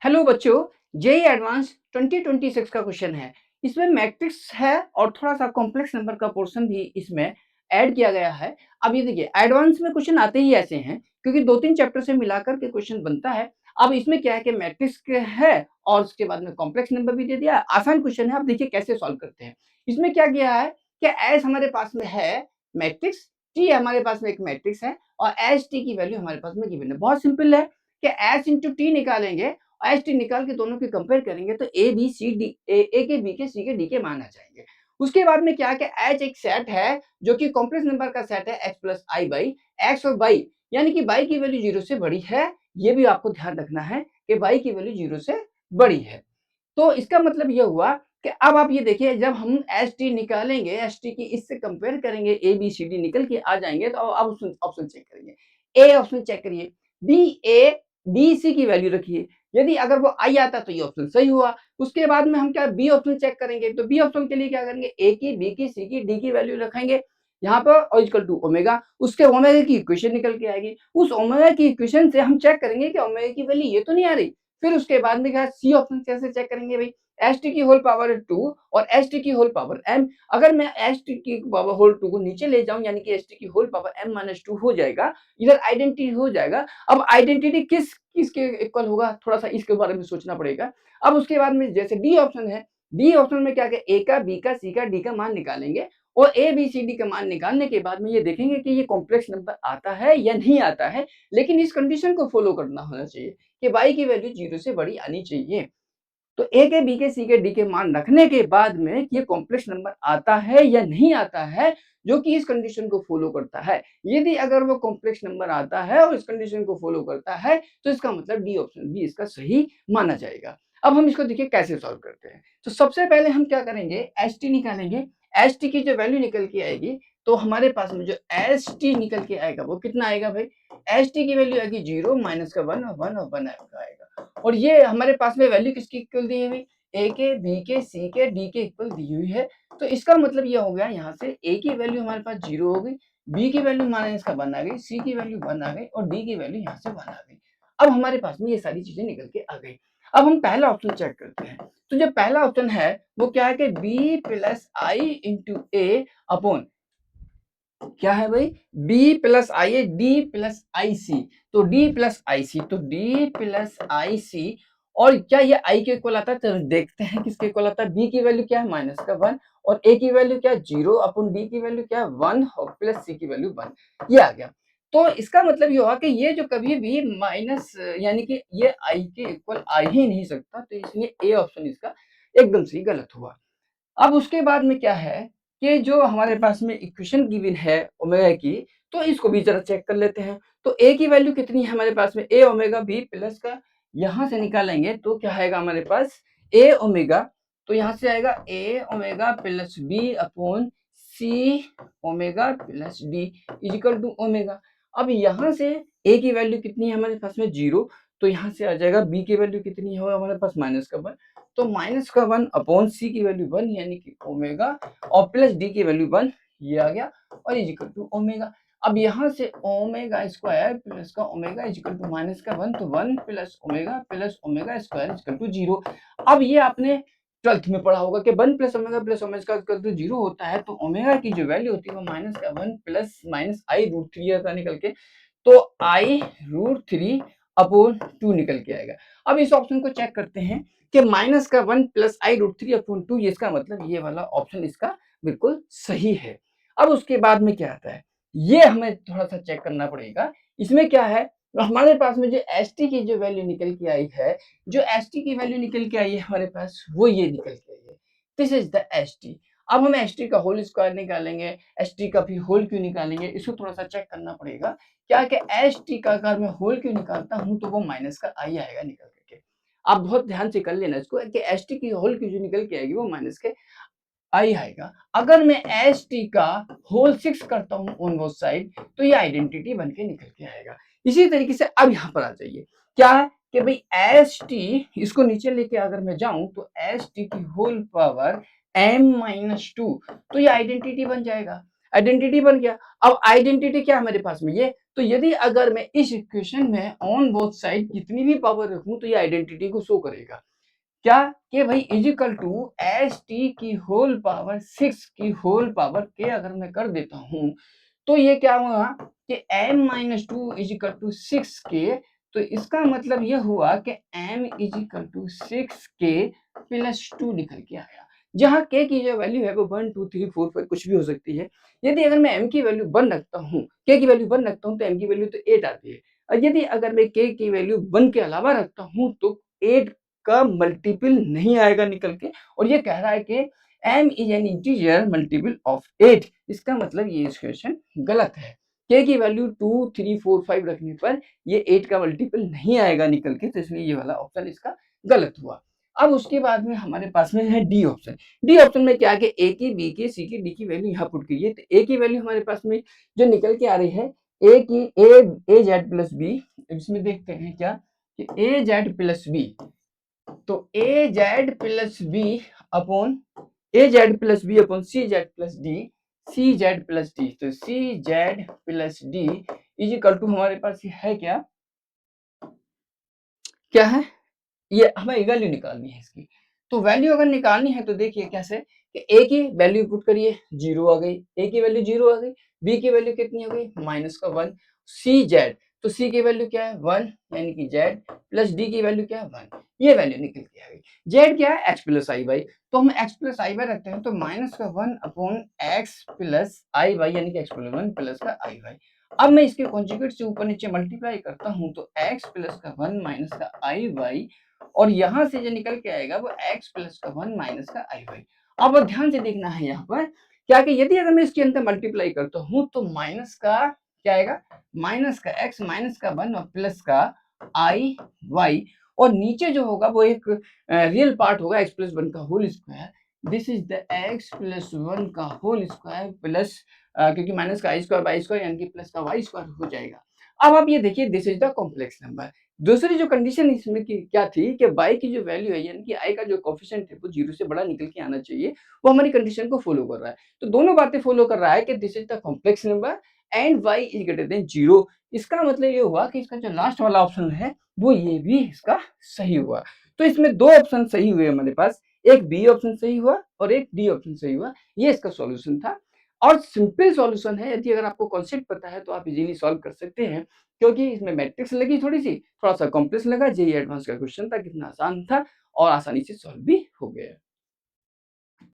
Hello बच्चों, JEE advance 2026 का question है। इसमें मैट्रिक्स है और थोड़ा-सा कॉम्प्लेक्स नंबर का पोर्शन भी इसमें ऐड किया गया है। अब ये देखिए एडवांस में क्वेश्चन आते ही ऐसे हैं क्योंकि 2-3 चैप्टर से मिलाकर के क्वेश्चन बनता है। अब इसमें क्या है कि मैट्रिक्स के है और उसके बाद में कॉम्प्लेक्स नंबर भी दे दिया है। आसान क्वेश्चन है, अब देखिए कैसे सॉल्व करते हैं। इसमें क्या किया है कि एस हमारे पास में है मैट्रिक्स, टी हमारे पास में एक मैट्रिक्स है और एस टी की वैल्यू हमारे पास में गिवन है। बहुत सिंपल है कि एस इंटू टी निकालेंगे एस टी निकाल के दोनों की कंपेयर करेंगे तो A B C D A के बी के सी के डी के मान आ जाएंगे। उसके बाद में क्या है कि एच एक सेट है जो कि कॉम्प्लेक्स नंबर का सेट है x plus I by x और बाई यानी कि बाई की वैल्यू जीरो से बड़ी है। ये भी आपको ध्यान रखना है कि बाई की वैल्यू जीरो से बड़ी है। तो इसका मतलब ये हुआ कि अब आप ये देखिए जब हम एस टी निकालेंगे एस टी की इससे कंपेयर करेंगे ए बी सी डी निकल के आ जाएंगे तो अब ऑप्शन चेक करेंगे। ए ऑप्शन चेक करिए, बी ए डी सी की वैल्यू रखिए। यदि अगर वो आई आता तो ये ऑप्शन सही हुआ। उसके बाद में हम क्या बी ऑप्शन चेक करेंगे तो बी ऑप्शन के लिए क्या करेंगे ए की बी की सी की डी की वैल्यू रखेंगे यहाँ पर और इक्वल टू ओमेगा। उसके ओमेगा की इक्वेशन निकल के आएगी। उस ओमेगा की इक्वेशन से हम चेक करेंगे कि ओमेगा की वैल्यू ये तो नहीं आ रही। फिर उसके बाद में क्या सी ऑप्शन कैसे चेक करेंगे भाई, एस टी की होल पावर 2 और एस टी की होल पावर m। अगर मैं एस टी की पावर होल 2 को नीचे ले जाऊं यानी कि एस टी की होल पावर m माइनस 2 हो जाएगा। इधर आइडेंटिटी हो जाएगा। अब आइडेंटिटी किसके इक्वल होगा, थोड़ा सा इसके बारे में सोचना पड़ेगा। अब उसके बाद में जैसे डी ऑप्शन है, डी ऑप्शन में क्या क्या ए का बी का सी का डी का मान निकालेंगे और ए बी सी डी का मान निकालने के बाद में ये देखेंगे कि ये कॉम्प्लेक्स नंबर आता है या नहीं आता है। लेकिन इस कंडीशन को फॉलो करना होना चाहिए कि y की वैल्यू जीरो से बड़ी आनी चाहिए। तो ए के बी के सी के डी के मान रखने के बाद में ये कॉम्प्लेक्स नंबर आता है या नहीं आता है जो कि इस कंडीशन को फॉलो करता है। यदि अगर वो कॉम्प्लेक्स नंबर आता है और इस कंडीशन को फॉलो करता है तो इसका मतलब डी ऑप्शन बी इसका सही माना जाएगा। अब हम इसको देखिए कैसे सॉल्व करते हैं। तो सबसे पहले हम क्या करेंगे, एस टी निकालेंगे। एस टी की जो वैल्यू निकल के आएगी तो हमारे पास में जो एस टी निकल के आएगा वो कितना आएगा भाई, एस टी की वैल्यू आएगी जीरो माइनस का वन और वन और वन आएगा। और ये हमारे पास में वैल्यू किसकी इक्वल दी हुई, ए के बी के सी के डी के इक्वल दी हुई है। तो इसका मतलब ये हो गया यहाँ से ए की वैल्यू हमारे पास जीरो हो गई, बी की वैल्यू माइनस का वन आ गई, सी की वैल्यू वन आ गई और डी की वैल्यू यहाँ से वन आ गई। अब हमारे पास में ये सारी चीजें निकल के आ गई। अब हम पहला ऑप्शन चेक करते हैं। तो जो पहला ऑप्शन है वो क्या है कि बी प्लस आई इंटू ए अपॉन क्या है भाई, बी प्लस आई है डी प्लस आई सी। तो डी प्लस आई सी तो डी प्लस आई सी और क्या ये आई के इक्वल आता है, तो देखते हैं किसके इक्वल आता है। बी की वैल्यू क्या है माइनस का वन और ए की वैल्यू क्या है जीरो अपन डी की वैल्यू क्या है वन और प्लस सी की वैल्यू वन। ये आ गया। तो इसका मतलब ये हुआ कि ये जो कभी भी माइनस यानी कि ये आई के इक्वल आ ही नहीं सकता, तो इसलिए ए ऑप्शन इसका एकदम से गलत हुआ। अब उसके बाद में क्या है कि जो हमारे पास में इक्वेशन गिवन है ओमेगा की, तो इसको भी जरा चेक कर लेते हैं। तो ए की वैल्यू कितनी है हमारे पास में, ए ओमेगा बी प्लस का यहाँ से निकालेंगे तो क्या आएगा हमारे पास ए ओमेगा। तो यहाँ से आएगा A omega plus B upon C omega plus D is equal to omega. अब यहाँ से ए की वैल्यू कितनी है हमारे पास में जीरो, तो यहाँ से आ जाएगा बी की वैल्यू कितनी है हमारे पास माइनस का वन। तो माइनस का वन अपॉन सी की वैल्यू वन यानी कि ओमेगा और प्लस डी की वैल्यू वन, ये आ गया और इज इक्वल टू ओमेगा। अब यहाँ से ओमेगा स्क्वायर प्लस का omega is equal to minus का वन, तो one plus omega square is equal to zero. अब ये आपने ट्वेल्थ में पढ़ा होगा कि one plus omega equal to zero होता है, तो ओमेगा की जो वैल्यू होती है वो माइनस का वन प्लस माइनस आई रूट थ्री आता निकल के, तो आई रूट थ्री अपॉन टू निकल के आएगा। अब इस ऑप्शन को चेक करते हैं कि माइनस का वन प्लस आई रूट थ्री अपॉन टू, इसका मतलब ये वाला ऑप्शन इसका बिल्कुल सही है। अब उसके बाद में क्या आता है ये हमें थोड़ा सा चेक करना पड़ेगा। इसमें क्या है, हमारे पास में जो एस टी की जो वैल्यू निकल के आई है, जो एस टी की वैल्यू निकल के आई है हमारे पास वो ये निकल के आई है, this is the S T. अब हम एस टी का होल स्क्वायर निकालेंगे, एस टी का भी होल क्यों निकालेंगे, इसको थोड़ा सा चेक करना पड़ेगा। क्या कि एस टी का अगर मैं होल क्यों निकालता हूं तो वो माइनस का आई आएगा निकल करके। आप बहुत ध्यान से कर लेना इसको कि एस टी की होल की जो निकल के आएगी वो माइनस के आई आएगा। अगर मैं एस टी का होल सिक्स करता हूँ ऑन बोथ साइड तो ये आइडेंटिटी बन के निकल के आएगा। इसी तरीके से अब यहाँ पर आ जाइए, क्या है कि भाई एस टी इसको नीचे लेके अगर मैं जाऊं तो एस टी की whole power M minus two, तो ये आइडेंटिटी बन जाएगा। आइडेंटिटी बन गया। अब आइडेंटिटी क्या है हमारे पास में ये, तो यदि अगर मैं इस इक्वेशन में ऑन बोथ साइड कितनी भी पावर रखूं तो ये आइडेंटिटी को शो करेगा। क्या कि भाई is equal to S T की होल पावर 6 की होल पावर के अगर मैं कर देता हूं तो ये क्या हुआ कि m minus two is equal to 6 के, तो इसका मतलब ये हुआ कि m इज इक्वल टू 6 के प्लस 2 निकल के आया। जहां k की जो वैल्यू है वो 1 2 3 4 5 कुछ भी हो सकती है। यदि अगर मैं m की वैल्यू 1 रखता हूँ, k की वैल्यू 1 रखता हूँ तो m की वैल्यू तो 8 आती है। और यदि अगर मैं k की वैल्यू 1 के अलावा रखता हूँ तो 8 का मल्टीपल नहीं आएगा निकल के, और ये कह रहा है कि m is an integer multiple of 8। इसका मतलब ये इक्वेशन गलत है। k की वैल्यू 2 3 4 5 रखने पर ये 8 का मल्टीपल नहीं आएगा निकल के, तो इसलिए ये वाला ऑप्शन इसका गलत हुआ। अब उसके बाद में हमारे पास में है डी ऑप्शन। डी ऑप्शन में क्या है कि ए की, बी की, सी की, डी की वैल्यू यहाँ पुट कीजिए, तो ए की वैल्यू हमारे पास में जो निकल के आ रही है ए की ए जेड प्लस बी, इसमें देखते हैं क्या कि ए जेड प्लस बी, तो A Z plus B upon A Z plus B upon C Z plus D, C Z plus D, तो C Z plus D is equal to हमारे पास ये है क्या, क्या है, ये हमें वैल्यू निकालनी है इसकी। तो वैल्यू अगर निकालनी है तो देखिए कैसे कि ए की वैल्यू पुट करिए, 0 आ गई, ए की वैल्यू 0 आ गई, बी की वैल्यू कितनी हो गई माइनस का 1, सी जेड, तो सी की वैल्यू क्या है 1 यानी कि जेड, प्लस डी की वैल्यू क्या है 1, ये वैल्यू निकल के आ गई। जेड क्या है एक्स प्लस आई वाई, तो हम एक्स प्लस आई वाई रखते हैं तो माइनस का 1 अपॉन एक्स प्लस आई वाई यानी कि एक्स प्लस 1 प्लस का आई वाई। अब मैं इसके कॉन्जुगेट से ऊपर नीचे मल्टीप्लाई करता हूं तो x प्लस का 1 माइनस का आई वाई, और यहां से जो निकल के आएगा वो x प्लस का 1 माइनस का आई वाई। अब ध्यान से देखना है यहाँ पर क्या कि यदि अगर मैं इसके अंदर मल्टीप्लाई करता हूं तो माइनस का क्या आएगा, माइनस का x माइनस का 1 और प्लस का आई वाई, और नीचे जो होगा वो एक रियल पार्ट होगा x प्लस 1 का whole square, this is the x plus 1 का होल स्क्वायर प्लस क्योंकि माइनस का आई स्क्वायर बाई स्क्वायर यानी कि प्लस का वाई स्क्वायर हो जाएगा। अब आप ये देखिए this is the complex number. दूसरी जो कंडीशन इसमें की क्या थी कि y की जो वैल्यू है यानी कि i का जो कोफिशिएंट है वो 0 से बड़ा निकल के आना चाहिए, वो हमारी कंडीशन को फॉलो कर रहा है। तो दोनों बातें फॉलो कर रहा है कि this is the complex number and y is greater than 0। इसका मतलब ये हुआ कि इसका जो लास्ट वाला ऑप्शन है वो ये भी इसका सही हुआ। तो इसमें दो ऑप्शन सही हुए हमारे पास, एक बी ऑप्शन सही हुआ और एक डी ऑप्शन सही हुआ, ये इसका सॉल्यूशन था। और सिंपल सॉल्यूशन है, यदि अगर आपको कॉन्सेप्ट पता है तो आप इजीली सॉल्व कर सकते हैं, क्योंकि इसमें मैट्रिक्स लगी थोड़ी सी, थोड़ा सा कॉम्प्लेक्स लगा, जेईई एडवांस का क्वेश्चन था, कितना आसान था और आसानी से सॉल्व भी हो गया।